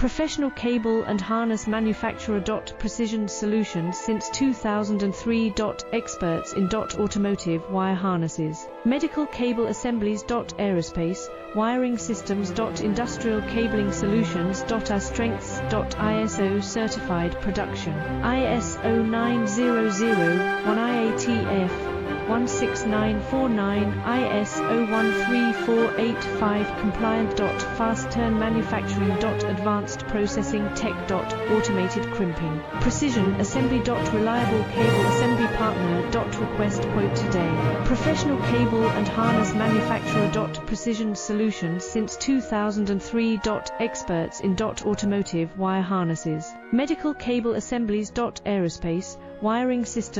Professional cable and harness manufacturer. Precision solutions since 2003. Experts in automotive wire harnesses, medical cable assemblies. Aerospace wiring systems. Industrial cabling solutions. Our strengths. ISO certified production, ISO 9001 IATF 16949, ISO 13485 compliant. Fast turn manufacturing. Advanced processing tech. Automated crimping, precision assembly. Reliable cable assembly partner. Request quote today. Professional cable and harness manufacturer. Precision solutions since 2003. Experts in automotive wire harnesses, medical cable assemblies. Aerospace wiring system.